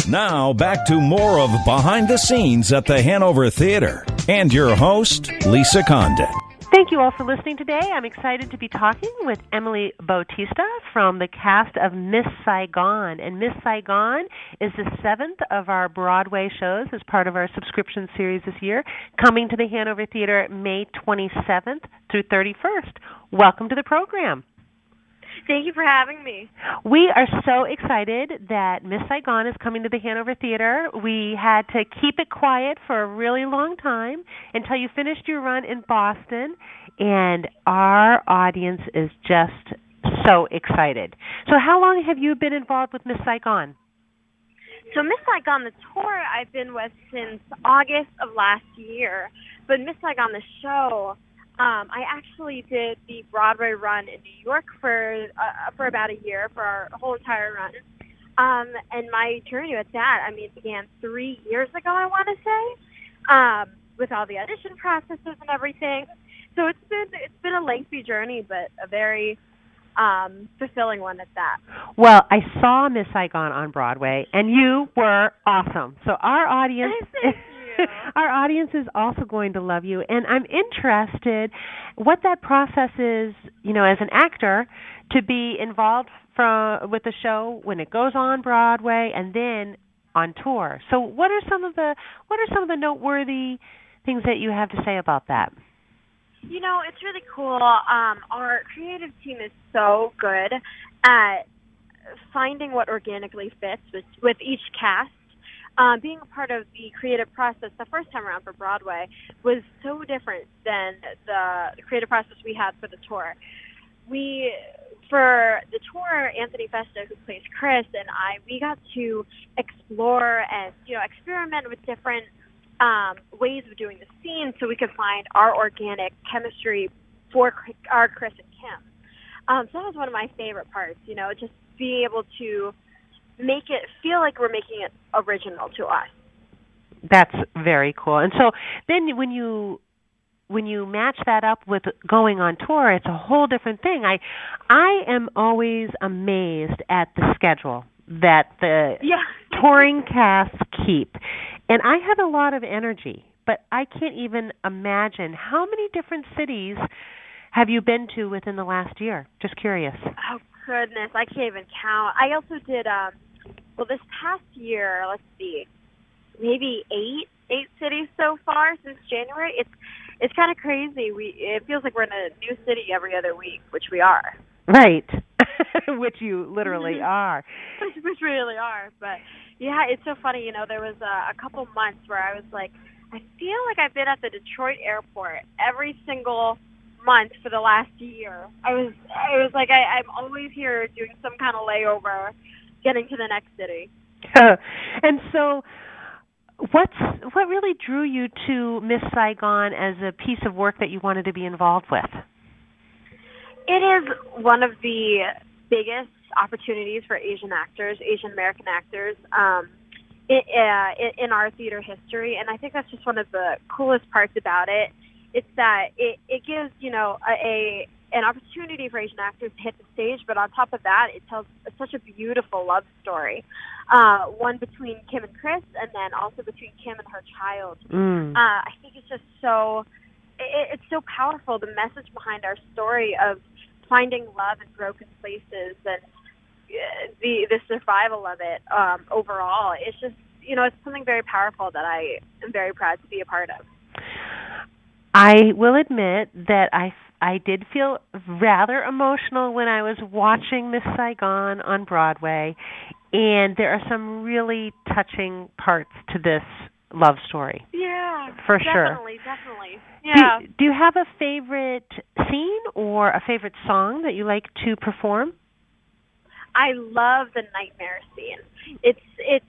Now, back to more of Behind the Scenes at the Hanover Theater. And your host, Lisa Condon. Thank you all for listening today. I'm excited to be talking with Emily Bautista from the cast of Miss Saigon. And Miss Saigon is the 7th of our Broadway shows as part of our subscription series this year, coming to the Hanover Theater May 27th through 31st. Welcome to the program. Thank you for having me. We are so excited that Miss Saigon is coming to the Hanover Theater. We had to keep it quiet for a really long time until you finished your run in Boston, and our audience is just so excited. So how long have you been involved with Miss Saigon? So Miss Saigon, the tour, I've been with since August of last year. But Miss Saigon, the show, I actually did the Broadway run in New York for about a year, for our whole entire run. And my journey with that, it began 3 years ago, I want to say, with all the audition processes and everything. So it's been a lengthy journey, but a very fulfilling one at that. Well, I saw Miss Saigon on Broadway, and you were awesome. So our audience... Our audience is also going to love you, and I'm interested what that process is, as an actor, to be involved with the show when it goes on Broadway and then on tour. So what are some of the noteworthy things that you have to say about that? It's really cool. Our creative team is so good at finding what organically fits with each cast. Being a part of the creative process the first time around for Broadway was so different than the creative process we had for the tour. For the tour, Anthony Festa, who plays Chris, and we got to explore and experiment with different ways of doing the scene so we could find our organic chemistry for our Chris and Kim. So that was one of my favorite parts, just being able to make it feel like we're making it original to us. That's very cool. And so then when you match that up with going on tour, it's a whole different thing. I am always amazed at the schedule that the touring casts keep. And I have a lot of energy, but I can't even imagine how many different cities have you been to within the last year? Just curious. Oh, goodness. I can't even count. I also did... this past year, let's see, maybe eight cities so far since January. It's kind of crazy. It feels like we're in a new city every other week, which we are. Right, which you literally are. Which we really are. But yeah, it's so funny. There was a couple months where I was like, I feel like I've been at the Detroit airport every single month for the last year. I was like, I'm always here doing some kind of layover, getting to the next city. And so what really drew you to Miss Saigon as a piece of work that you wanted to be involved with? It is one of the biggest opportunities for Asian American actors in our theater history, and I think that's just one of the coolest parts about it. It's that it gives, an opportunity for Asian actors to hit the stage, but on top of that, it tells such a beautiful love story, one between Kim and Chris, and then also between Kim and her child. I think it's just it's so powerful, the message behind our story of finding love in broken places and the survival of it overall. It's just, it's something very powerful that I am very proud to be a part of. I will admit that I did feel rather emotional when I was watching Miss Saigon on Broadway, and there are some really touching parts to this love story. Yeah, for sure. Definitely. Yeah. Do you have a favorite scene or a favorite song that you like to perform? I love the nightmare scene. It's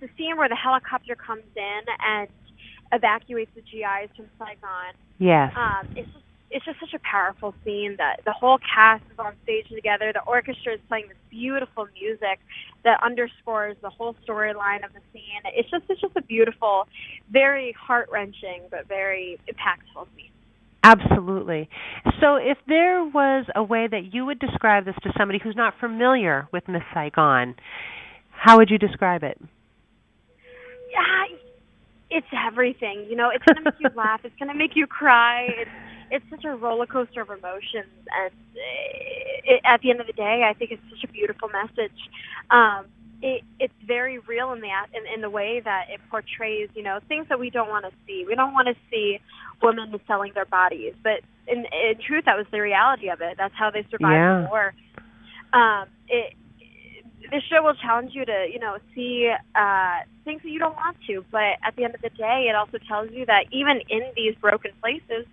a scene where the helicopter comes in and evacuates the GIs from Saigon. Yes. It's just such a powerful scene that the whole cast is on stage together. The orchestra is playing this beautiful music that underscores the whole storyline of the scene. It's just a beautiful, very heart-wrenching, but very impactful scene. Absolutely. So if there was a way that you would describe this to somebody who's not familiar with Miss Saigon, how would you describe it? it's everything. You know, it's going to make you laugh. It's going to make you cry. It's such a roller coaster of emotions, and at the end of the day, I think it's such a beautiful message. It's very real in the way that it portrays, you know, things that we don't want to see. We don't want to see women selling their bodies, but in truth, that was the reality of it. That's how they survived the war. This show will challenge you to, you know, see things that you don't want to, but at the end of the day, it also tells you that even in these broken places,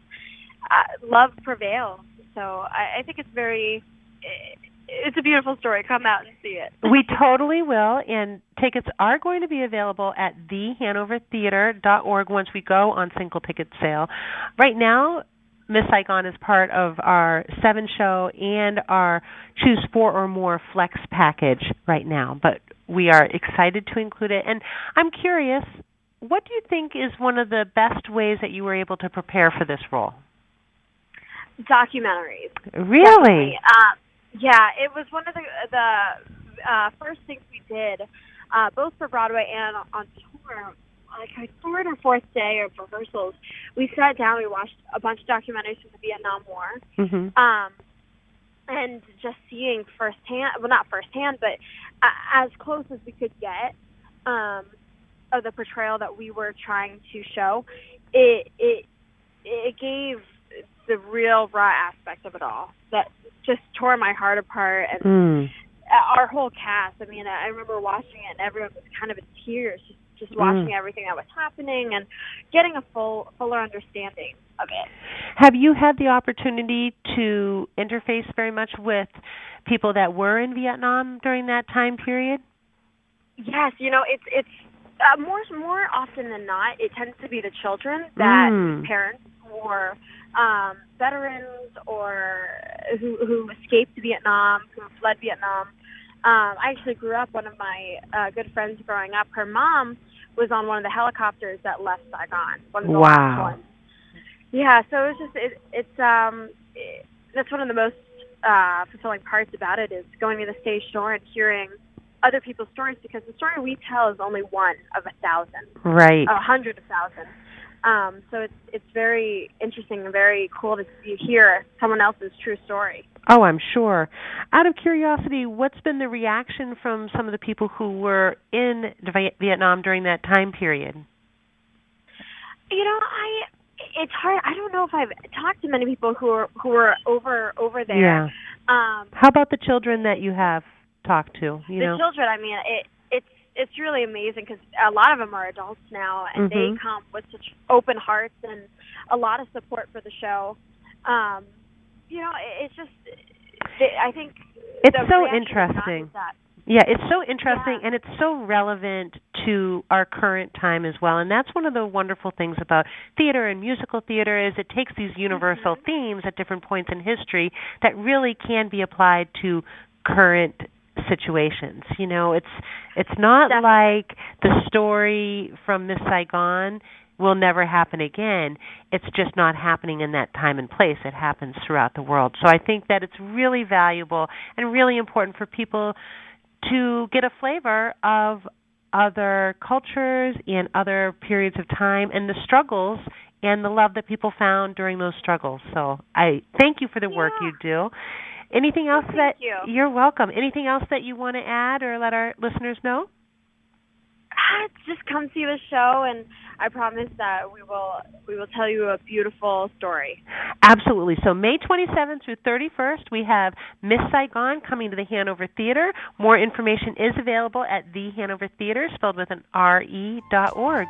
love prevails. So I think it's a beautiful story. Come out and see it. We totally will, and tickets are going to be available at thehanovertheater.org once we go on single ticket sale. Right now, Miss Saigon is part of our 7-show and our Choose 4 or More Flex package right now, but we are excited to include it. And I'm curious, what do you think is one of the best ways that you were able to prepare for this role? Documentaries. Really? Yeah, it was one of the first things we did, both for Broadway and on tour. Like our third or fourth day of rehearsals, we sat down, we watched a bunch of documentaries from the Vietnam War, and just seeing firsthand, well, not firsthand, but as close as we could get of the portrayal that we were trying to show, it gave the real raw aspect of it all that just tore my heart apart. And our whole cast, I mean, I remember watching it and everyone was kind of in tears, just watching everything that was happening and getting a fuller understanding of it. Have you had the opportunity to interface very much with people that were in Vietnam during that time period? Yes, you know, it's more often than not, it tends to be the children that parents or veterans or who escaped Vietnam, who fled Vietnam. I actually grew up, one of my good friends growing up, her mom was on one of the helicopters that left Saigon, one of the last ones. Yeah, so it's just, that's one of the most fulfilling parts about it, is going to the stage door and hearing other people's stories, because the story we tell is only one of 1,000. Right. 100 of 1,000. So it's very interesting and very cool to hear someone else's true story. Oh, I'm sure. Out of curiosity, what's been the reaction from some of the people who were in Vietnam during that time period? You know, it's hard. I don't know if I've talked to many people who were over there. Yeah. How about the children that you have talked to? The children, I mean, it's really amazing, because a lot of them are adults now, and they come with such open hearts and a lot of support for the show. You know, it's just, I think it's so interesting. Yeah, it's so interesting, and it's so relevant to our current time as well. And that's one of the wonderful things about theater and musical theater, is it takes these universal themes at different points in history that really can be applied to current situations. You know, it's not like the story from Miss Saigon will never happen again. It's just not happening in that time and place. It happens throughout the world. So I think that it's really valuable and really important for people to get a flavor of other cultures and other periods of time and the struggles and the love that people found during those struggles. So I thank you for the work you do. Anything else you're welcome. Anything else that you want to add or let our listeners know? Just come see the show, and I promise that we will tell you a beautiful story. Absolutely. So May 27th through 31st, we have Miss Saigon coming to the Hanover Theater. More information is available at the Hanover Theater, spelled with an RE.org.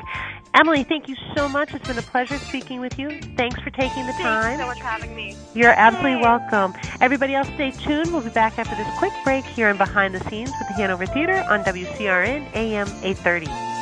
Emily, thank you so much. It's been a pleasure speaking with you. Thanks for taking the time. Thank you so much for having me. You're absolutely welcome. Everybody else, stay tuned. We'll be back after this quick break here on Behind the Scenes with the Hanover Theater on WCRN AM 830.